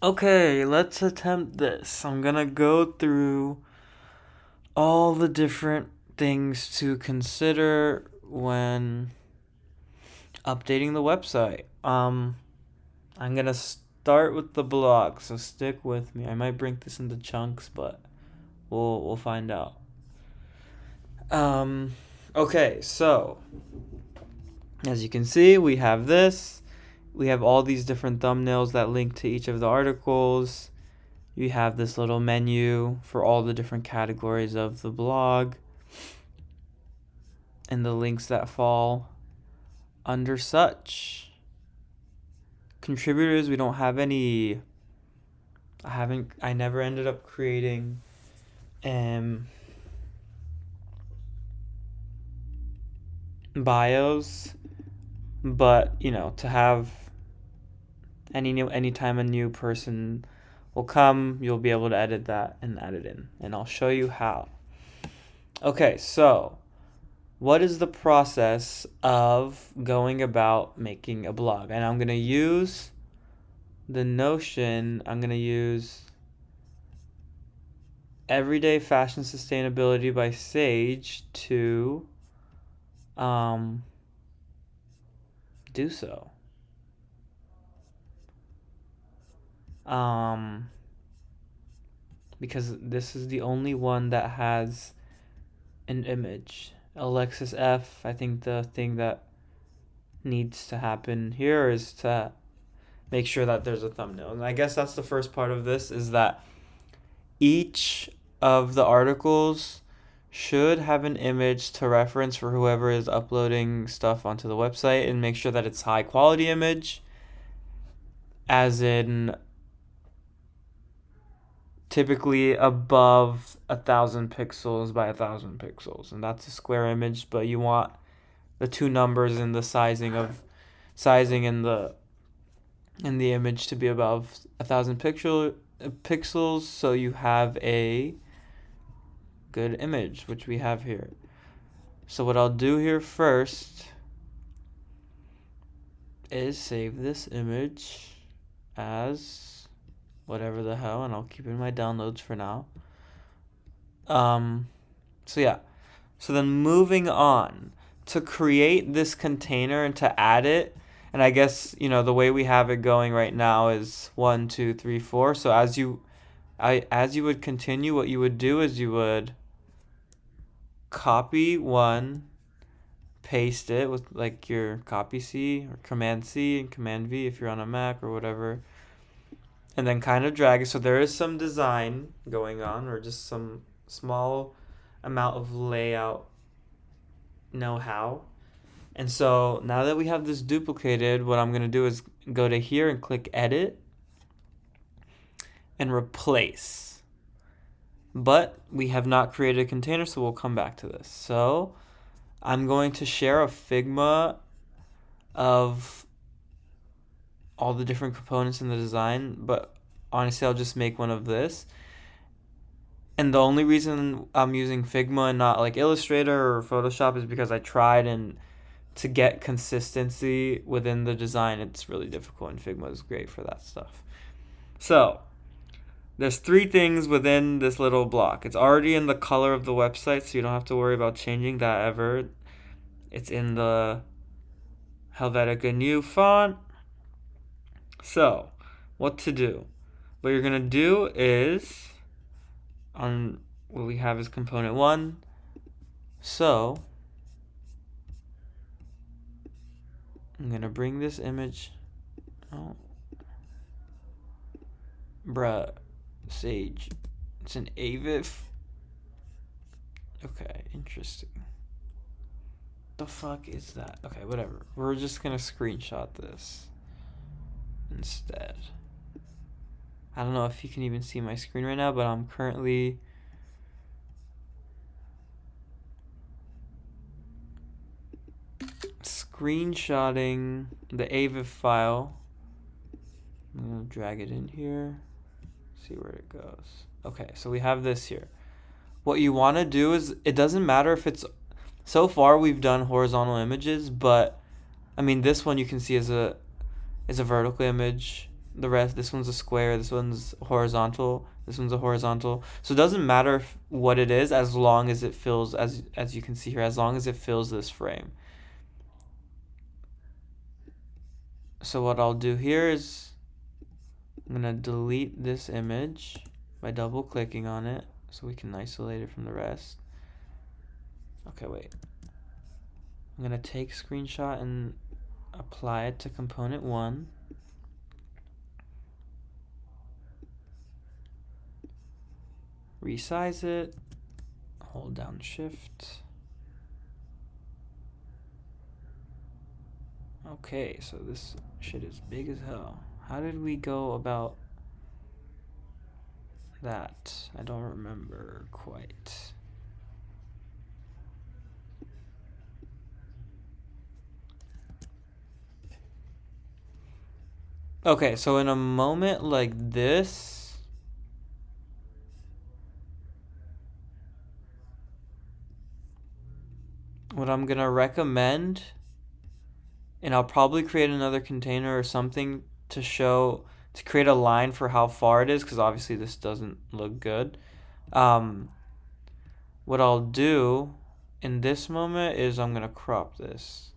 Okay, let's attempt this. I'm gonna go through all the different things to consider when updating the website. I'm gonna start with the blog, so stick with me. I might break this into chunks, but we'll find out. Um, okay, so as you can see, we have this. We have all these different thumbnails that link to each of the articles. You have this little menu for all the different categories of the blog and the links that fall under such. Contributors, we don't have any. I never ended up creating bios, but to have anytime a new person will come, you'll be able to edit that and add it in, and I'll show you how. Okay, so what is the process of going about making a blog? And I'm going to use Everyday Fashion Sustainability by Sage to do so. Because this is the only one that has an image. Alexis F, I think the thing that needs to happen here is to make sure that there's a thumbnail. And I guess that's the first part of this, is that each of the articles should have an image to reference for whoever is uploading stuff onto the website, and make sure that it's high quality image, as in typically above 1,000 pixels by 1,000 pixels, and that's a square image. But you want the two numbers in the sizing in the image to be above 1,000 pixels, so you have a good image, which we have here. So what I'll do here first is save this image as whatever the hell, and I'll keep it in my downloads for now. So yeah. So then moving on to create this container and to add it, and I guess the way we have it going right now is 1, 2, 3, 4. So as you would continue, what you would do is you would copy one, paste it with like your copy C or Command C and Command V if you're on a Mac or whatever, and then kind of drag it. So there is some design going on, or just some small amount of layout know-how. And so now that we have this duplicated, what I'm going to do is go to here and click edit and replace. But we have not created a container, so we'll come back to this. So I'm going to share a Figma of all the different components in the design, but honestly I'll just make one of this. And the only reason I'm using Figma and not like Illustrator or Photoshop is because I tried, and to get consistency within the design, it's really difficult, and Figma is great for that stuff. So there's 3 things within this little block. It's already in the color of the website, so you don't have to worry about changing that ever. It's in the Helvetica Neue font. So what to do? What you're going to do is, on what we have is component 1. So I'm going to bring this image. Oh. Bruh. Sage. It's an AVIF. Okay, interesting. The fuck is that? Okay, whatever. We're just gonna screenshot this instead. I don't know if you can even see my screen right now, but I'm currently screenshotting the AVIF file. I'm gonna drag it in here. See where it goes. Okay, so we have this here. What you want to do is, it doesn't matter if it's, so far we've done horizontal images, but I mean this one you can see is a vertical image, the rest. This one's a square, this one's horizontal, this one's a horizontal. So it doesn't matter what it is as long as it fills, as you can see here, as long as it fills this frame. So what I'll do here is I'm going to delete this image by double clicking on it so we can isolate it from the rest. Okay, wait. I'm going to take a screenshot and apply it to component 1. Resize it, hold down shift. Okay, so this shit is big as hell. How did we go about that? I don't remember quite. Okay, so in a moment like this, what I'm gonna recommend, and I'll probably create another container or something to create a line for how far it is, because obviously this doesn't look good. What I'll do in this moment is I'm gonna crop this.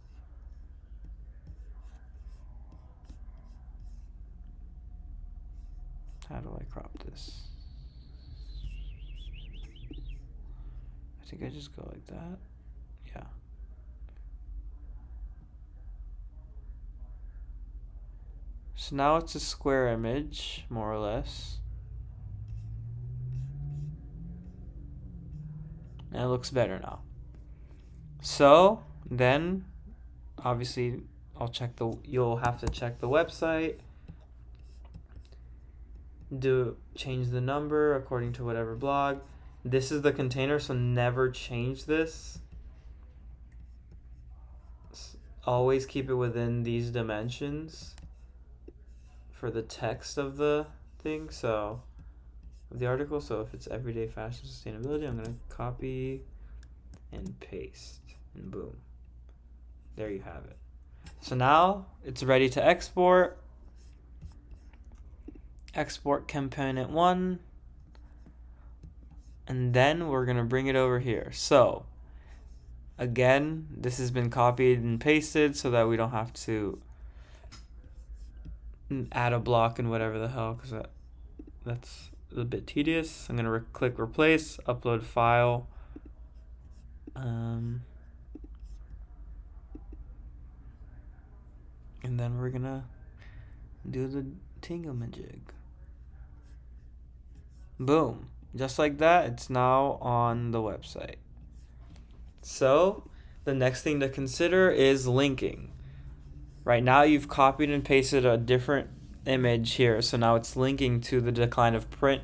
How do I crop this? I think I just go like that. Yeah. So now it's a square image, more or less. And it looks better now. So then, obviously, you'll have to check the website. Change the number according to whatever blog. This is the container, so never change this. Always keep it within these dimensions for the text of the thing, so of the article. So if it's everyday fashion sustainability, I'm gonna copy and paste, and boom, there you have it. So now it's ready to export. Export component 1, and then we're gonna bring it over here. So again, this has been copied and pasted so that we don't have to add a block and whatever the hell, because that's a bit tedious. I'm gonna click replace, upload file. And then we're gonna do the tingamajig. Boom. Just like that, it's now on the website. So the next thing to consider is linking. Right now you've copied and pasted a different image here, so now it's linking to the decline of print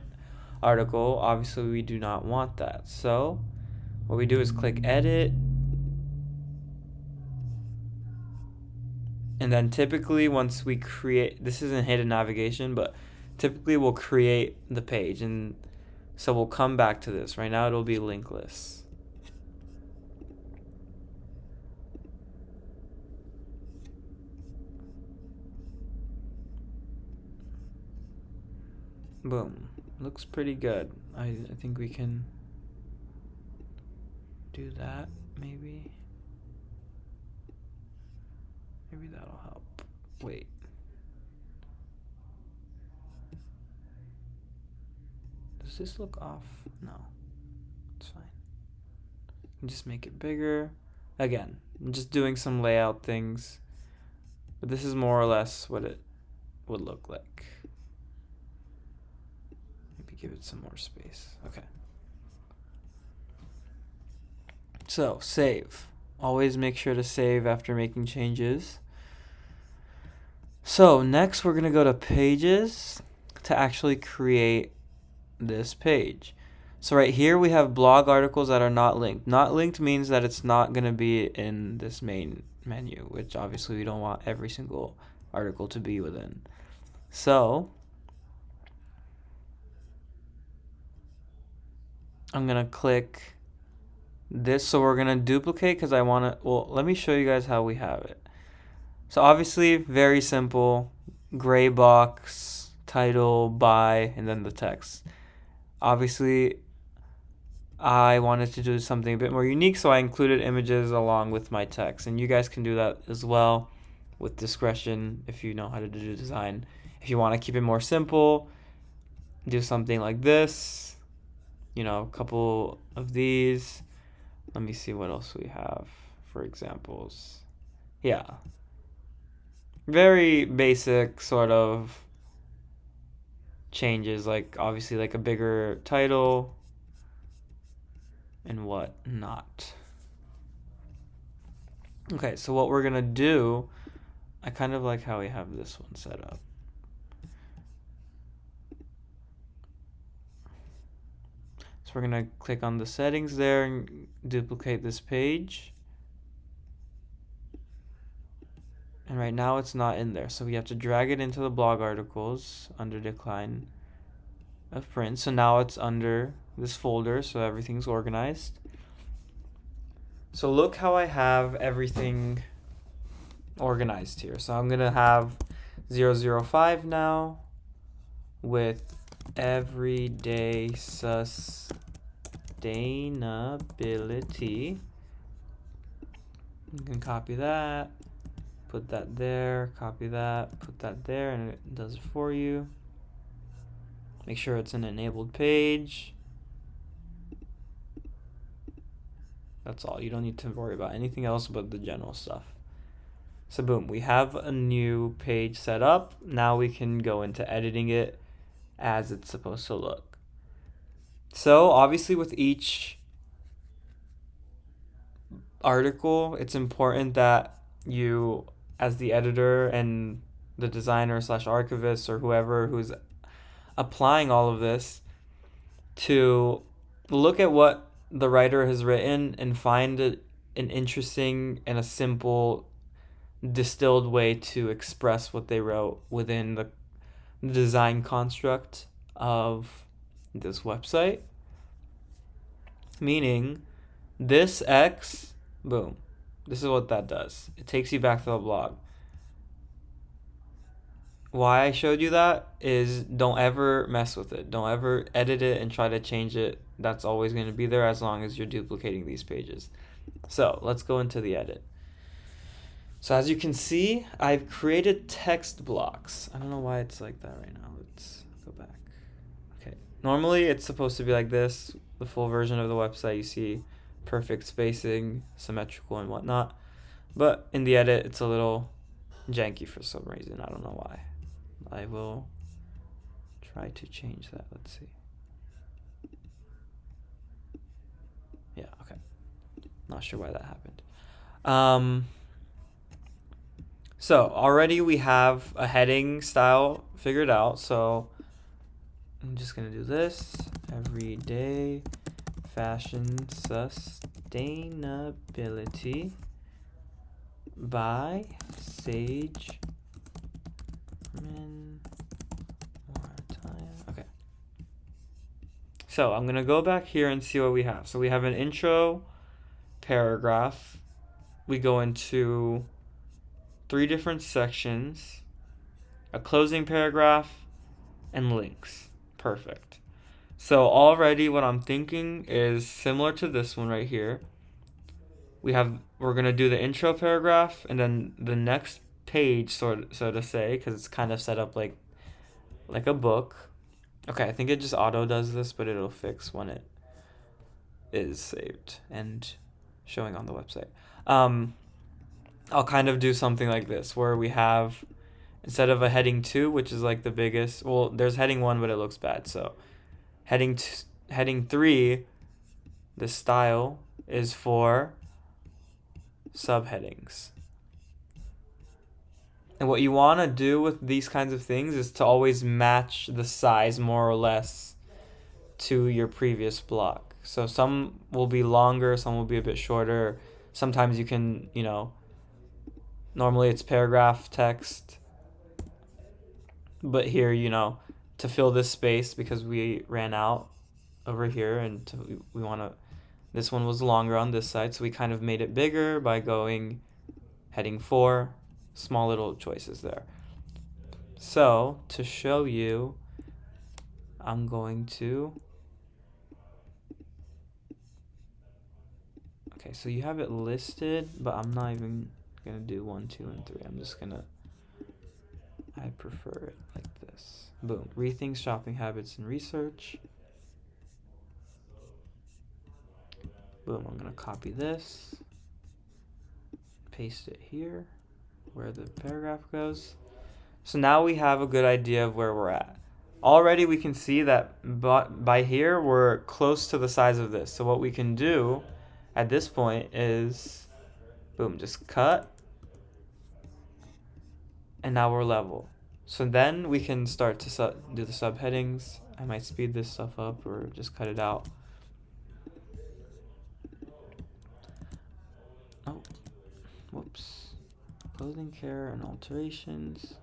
article. Obviously we do not want that. So what we do is click edit, and then typically once we create, this isn't hidden navigation, but typically we'll create the page, and so we'll come back to this. Right now it'll be linkless. Boom. Looks pretty good. I think we can do that, maybe. Maybe that'll help. Wait. Does this look off? No. It's fine. Just make it bigger. Again, I'm just doing some layout things. But this is more or less what it would look like. Maybe give it some more space. Okay. So, save. Always make sure to save after making changes. So, next we're going to go to pages to actually create this page. So right here we have blog articles that are not linked. Not linked means that it's not going to be in this main menu, which obviously we don't want every single article to be within. So I'm going to click this. So we're going to duplicate because let me show you guys how we have it. So obviously very simple. gray box, title, by, and then the text. Obviously, I wanted to do something a bit more unique, so I included images along with my text. And you guys can do that as well with discretion if you know how to do design. If you want to keep it more simple, do something like this. You know, a couple of these. Let me see what else we have for examples. Yeah. Very basic sort of changes, like obviously like a bigger title and what not. Okay, so what we're gonna do, I kind of like how we have this one set up. So we're gonna click on the settings there and duplicate this page. And right now it's not in there, so we have to drag it into the blog articles under decline of print. So now it's under this folder, so everything's organized. So look how I have everything organized here. So I'm gonna have 005 now with everyday sustainability. You can copy that, put that there, copy that, put that there, and it does it for you. Make sure it's an enabled page. That's all. You don't need to worry about anything else but the general stuff. So boom, we have a new page set up. Now we can go into editing it as it's supposed to look. So obviously with each article, it's important that you, as the editor and the designer / archivist or whoever who's applying all of this, to look at what the writer has written and find an interesting and a simple distilled way to express what they wrote within the design construct of this website. Meaning this X, boom, this is what that does. It takes you back to the blog. Why I showed you that is don't ever mess with it. Don't ever edit it and try to change it. That's always going to be there as long as you're duplicating these pages. So let's go into the edit. So as you can see, I've created text blocks. I don't know why it's like that right now. Let's go back. Okay. Normally it's supposed to be like this. The full version of the website, you see perfect spacing, symmetrical and whatnot. But in the edit, it's a little janky for some reason. I don't know why. I will try to change that. Let's see. Yeah, okay. Not sure why that happened. So already we have a heading style figured out. So I'm just going to do this. Everyday fashion sustainability by Sage. Okay. So I'm going to go back here and see what we have. So we have an intro paragraph. We go into 3 different sections, a closing paragraph, and links. Perfect. So already what I'm thinking is similar to this one right here. We're going to do the intro paragraph and then the next page, so to say, because it's kind of set up like a book. Okay, I think it just auto does this, but it'll fix when it is saved and showing on the website. I'll kind of do something like this, where we have, instead of a heading 2, which is like the biggest, well, there's heading 1, but it looks bad. So heading 3, the style is for subheadings. And what you want to do with these kinds of things is to always match the size more or less to your previous block. So some will be longer, some will be a bit shorter. Sometimes you can, normally it's paragraph text. But here, to fill this space, because we ran out over here and we want to, this one was longer on this side, so we kind of made it bigger by going heading 4, small little choices there. So to show you, I'm going to, okay, so you have it listed, but I'm not even gonna do 1, 2, and 3. I'm just gonna, I prefer it like this. Boom. Rethink shopping habits and research. Boom. I'm gonna copy this, paste it here where the paragraph goes. So now we have a good idea of where we're at. Already we can see that by here we're close to the size of this. So what we can do at this point is, boom, just cut, and now we're level. So then we can start to do the subheadings. I might speed this stuff up or just cut it out. Oh, whoops. Clothing care and alterations.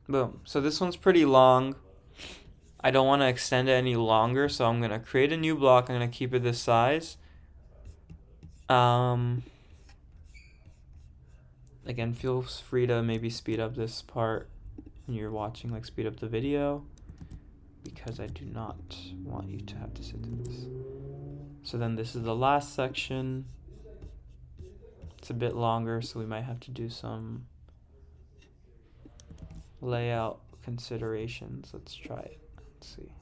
Boom. So this one's pretty long. I don't want to extend it any longer, so I'm going to create a new block. I'm going to keep it this size. Again, feel free to maybe speed up this part when you're watching, like speed up the video, because I do not want you to have to sit through this. So then this is the last section. It's a bit longer, so we might have to do some layout considerations. Let's try it. Let's see.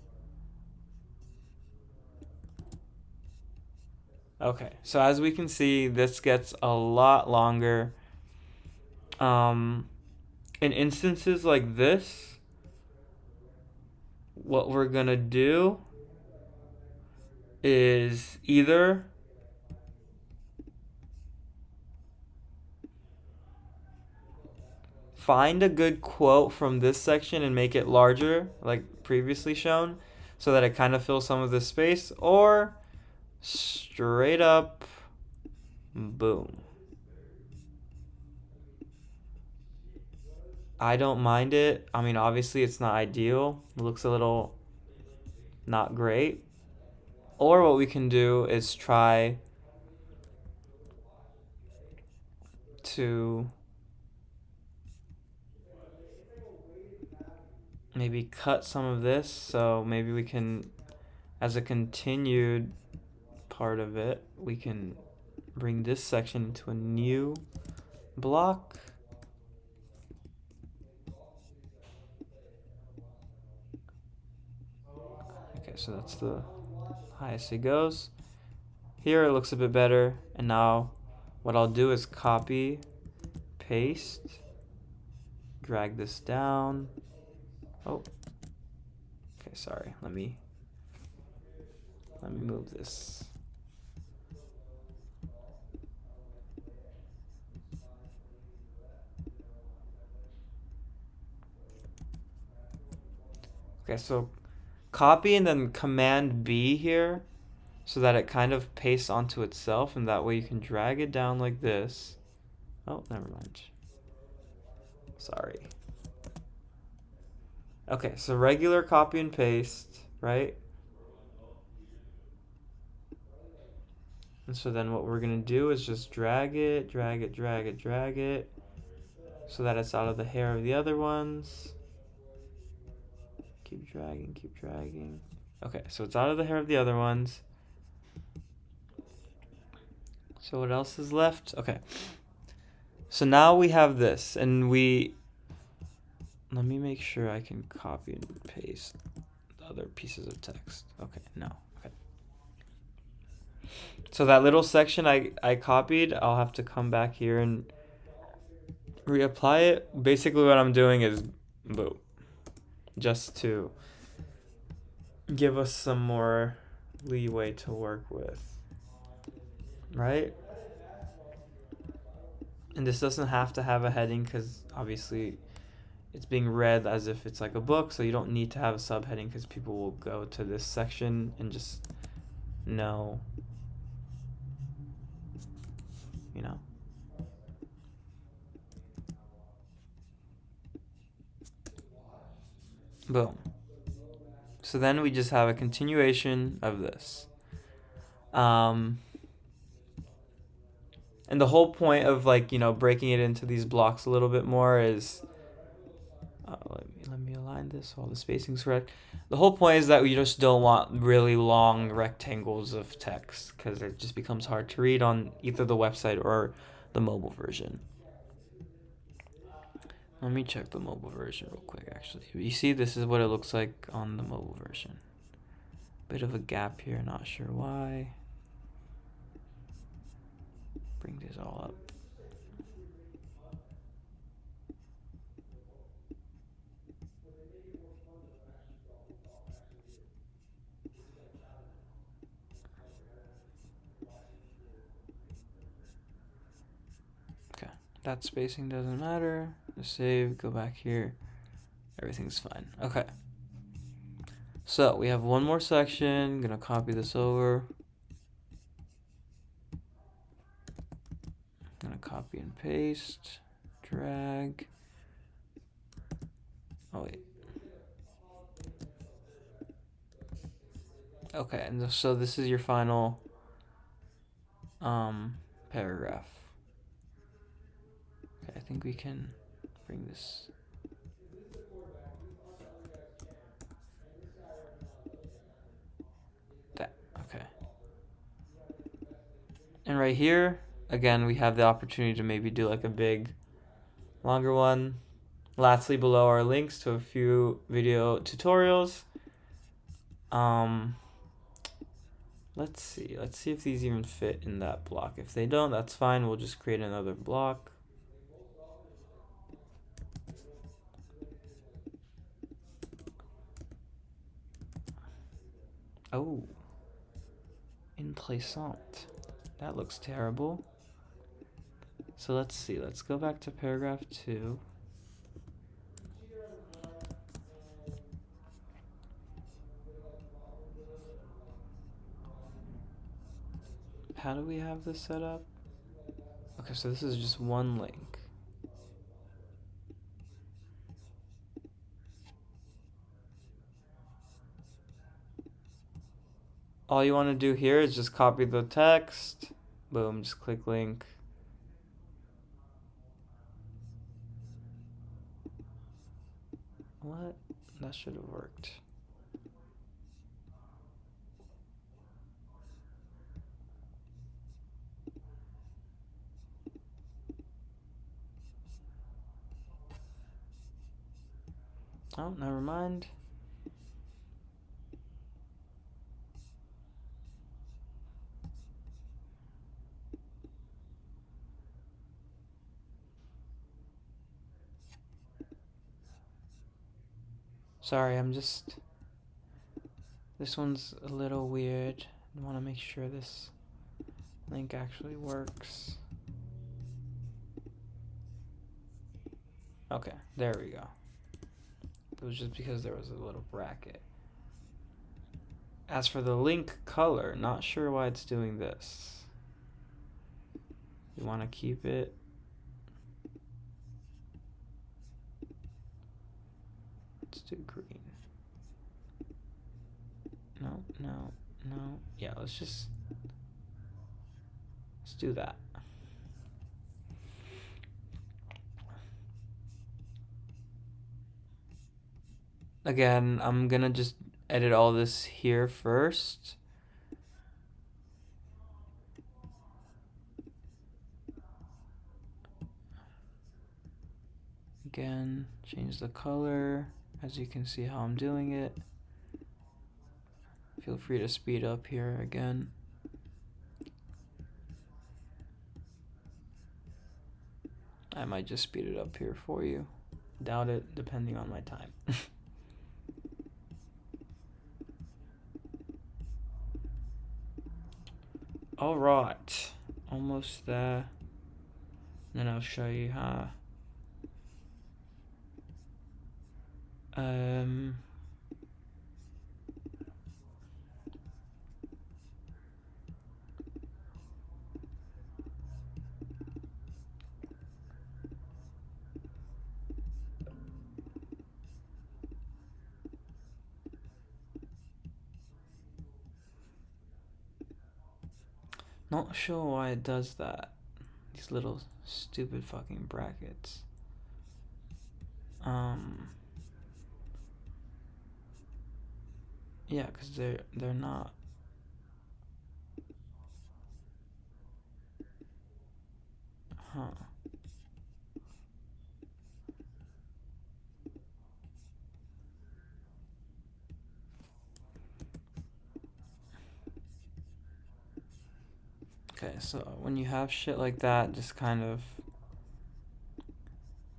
Okay, so as we can see, this gets a lot longer. In instances like this, what we're gonna do is either find a good quote from this section and make it larger, like previously shown, so that it kind of fills some of the space, or straight up, boom. I don't mind it. I mean, obviously it's not ideal. It looks a little not great. Or what we can do is try to maybe cut some of this. So maybe we can, as a continued part of it, we can bring this section into a new block. Okay, so that's the highest it goes. Here it looks a bit better, and now what I'll do is copy, paste, drag this down. Oh, okay, sorry. Let me move this. Okay, so copy and then Command B here, so that it kind of pastes onto itself, and that way you can drag it down like this. Oh, never mind. Sorry. Okay, so regular copy and paste, right? And so then what we're gonna do is just drag it, drag it, drag it, drag it, so that it's out of the hair of the other ones. Keep dragging, keep dragging. Okay, so it's out of the hair of the other ones. So what else is left? Okay. So now we have this, and let me make sure I can copy and paste the other pieces of text. Okay, no. Okay. So that little section I copied, I'll have to come back here and reapply it. Basically what I'm doing is boom. Just to give us some more leeway to work with. Right? And this doesn't have to have a heading because obviously it's being read as if it's like a book, so you don't need to have a subheading because people will go to this section and just know, you know. Boom. So then we just have a continuation of this. And the whole point of like, breaking it into these blocks a little bit more is, let me align this so all the spacing's correct. The whole point is that we just don't want really long rectangles of text because it just becomes hard to read on either the website or the mobile version. Let me check the mobile version real quick, actually. You see, this is what it looks like on the mobile version. Bit of a gap here, not sure why. Bring this all up. Okay, that spacing doesn't matter. Just save, go back here. Everything's fine. Okay. So we have one more section. Gonna copy this over. Gonna copy and paste. Drag. Oh wait. Okay, and so this is your final paragraph. Okay, I think we can bring this. That, okay. And right here, again, we have the opportunity to maybe do like a big, longer one. Lastly, below are links to a few video tutorials. Let's see if these even fit in that block. If they don't, that's fine. We'll just create another block. Oh, interessant. That looks terrible. So let's see. Let's go back to paragraph 2. How do we have this set up? Okay, so this is just one link. All you want to do here is just copy the text. Boom, just click link. What? That should have worked. Oh, never mind. Sorry, this one's a little weird. I want to make sure this link actually works. Okay, there we go. It was just because there was a little bracket. As for the link color, not sure why it's doing this. You want to keep it. Let's do green. No. Yeah, let's do that. Again, I'm gonna just edit all this here first. Again, change the color. As you can see how I'm doing it. Feel free to speed up here again. I might just speed it up here for you. Doubt it, depending on my time. All right, almost there. Then I'll show you how. not sure why it does that. These little stupid fucking brackets. Yeah, because they're not. Huh. Okay, so when you have shit like that, just kind of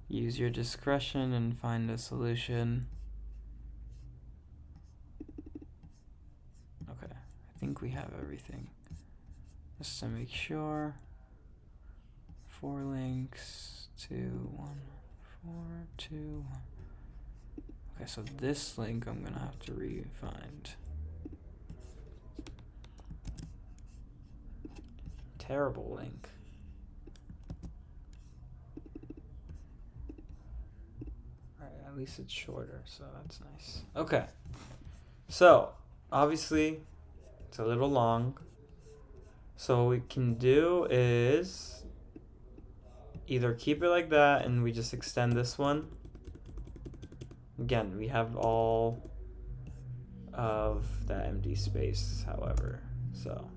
use your discretion and find a solution. Okay, I think we have everything. Just to make sure. 4 links, 2, 1, 4, 2, 1. Okay, so this link I'm gonna have to re-find. Terrible link. Alright, at least it's shorter, so that's nice. Okay. So, obviously, it's a little long. So what we can do is either keep it like that and we just extend this one. Again, we have all of that empty space, however. So,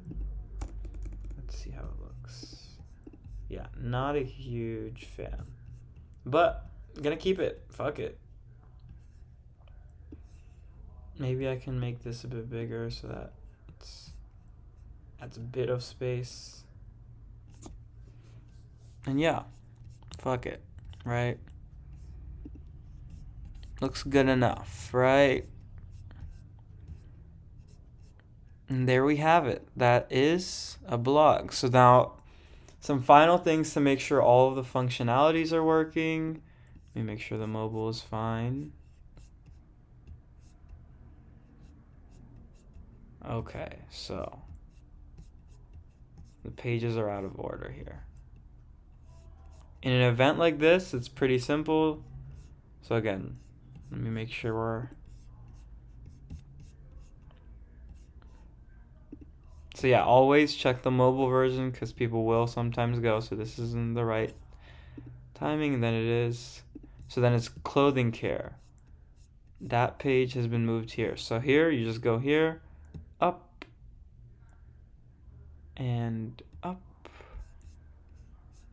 let's see how it looks. Yeah, not a huge fan. But, I'm gonna keep it. Fuck it. Maybe I can make this a bit bigger so that adds a bit of space. And yeah, fuck it, right? Looks good enough, right? And there we have it. That is a blog. So now, some final things to make sure all of the functionalities are working. Let me make sure the mobile is fine. Okay, so the pages are out of order here. In an event like this, it's pretty simple. So again, let me make sure we're... So yeah, always check the mobile version because people will sometimes go. So this isn't the right timing, and then it is. So then it's clothing care. That page has been moved here. So here, you just go here, up, and up,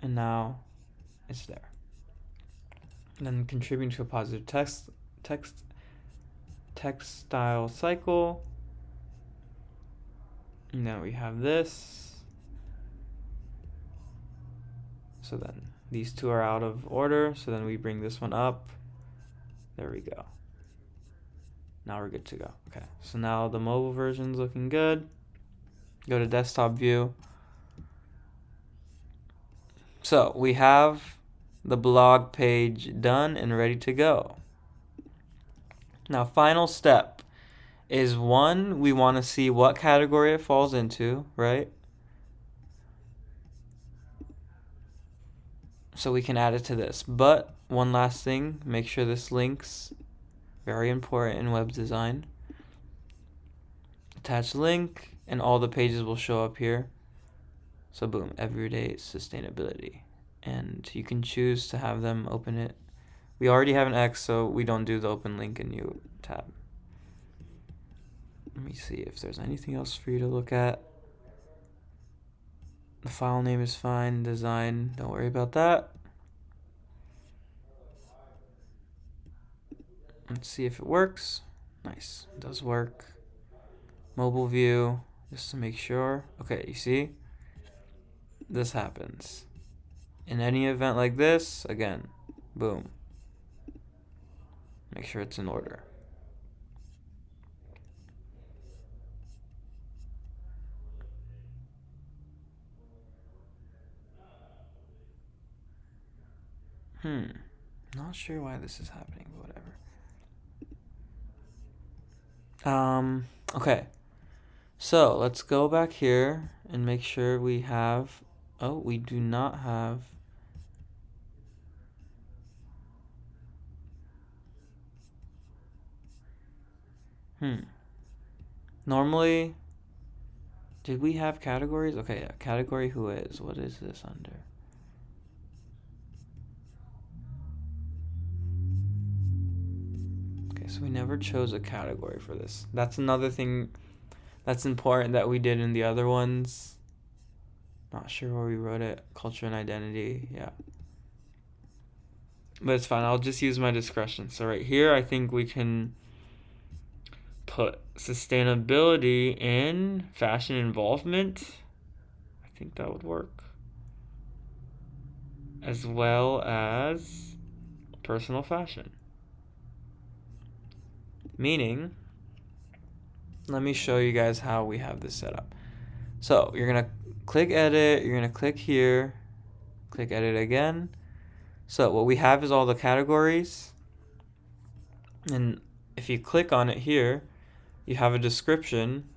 and now it's there. And then contributing to a positive textile cycle. And now we have this. So then these two are out of order. So then we bring this one up. There we go. Now we're good to go. Okay, so now the mobile version's looking good. Go to desktop view. So we have the blog page done and ready to go. Now, final step is one, we want to see what category it falls into, right? So we can add it to this. But one last thing, make sure this links. Very important in web design. Attach link, and all the pages will show up here. So boom, everyday sustainability. And you can choose to have them open it. We already have an X, so we don't do the open link in new tab. Let me see if there's anything else for you to look at. The file name is fine. Design, don't worry about that. Let's see if it works. Nice, it does work. Mobile view, just to make sure. Okay, you see? This happens. In any event like this, again, boom. Make sure it's in order. Not sure why this is happening, but whatever. Okay. So let's go back here and make sure we have. Oh, we do not have. Normally, Did we have categories? Okay, yeah. Category who is. What is this under? Okay, so we never chose a category for this. That's another thing that's important that we did in the other ones. Not sure where we wrote it. Culture and identity. Yeah. But it's fine. I'll just use my discretion. So right here, I think we can put sustainability in fashion involvement. I think that would work. As well as personal fashion. Meaning, let me show you guys how we have this set up. So you're going to click edit. You're going to click here. Click edit again. So what we have is all the categories. And if you click on it here, you have a description.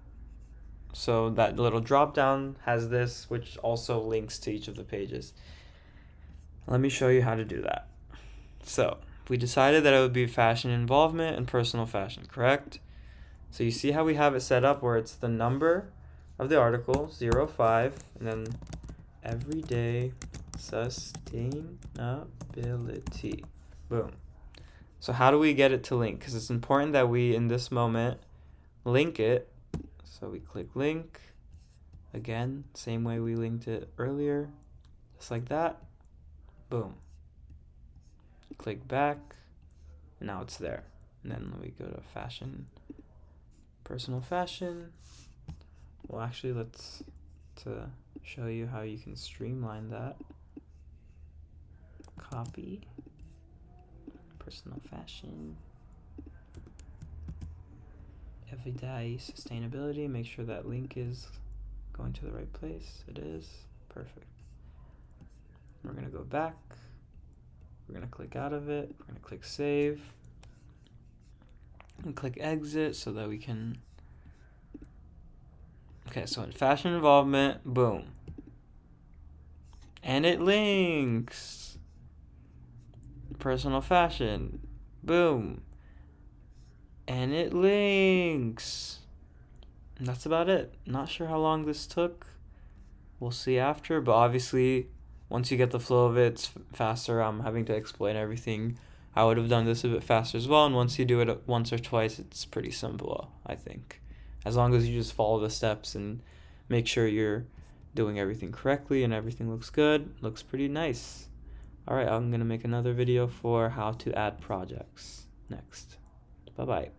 So that little drop down has this, which also links to each of the pages. Let me show you how to do that. So we decided that it would be fashion involvement and personal fashion, correct? So you see how we have it set up where it's the number of the article, 05, and then everyday sustainability. Boom. So how do we get it to link? Because it's important that we, in this moment, link it. So we click link. Again, same way we linked it earlier. Just like that. Boom. Click back. And now it's there. And then we go to fashion. Personal fashion. Well, actually, let's to show you how you can streamline that. Copy. Personal fashion. Everyday sustainability. Make sure that link is going to the right place. It is. Perfect. We're going to go back. We're going to click out of it. We're going to click save. And click exit so that we can... Okay, so in fashion involvement, boom. And it links. Personal fashion, boom. And it links. And that's about it. Not sure how long this took. We'll see after, but obviously once you get the flow of it, it's faster. I'm having to explain everything. I would have done this a bit faster as well, and once you do it once or twice, it's pretty simple, I think. As long as you just follow the steps and make sure you're doing everything correctly and everything looks good, looks pretty nice. Alright, I'm going to make another video for how to add projects next. Bye-bye.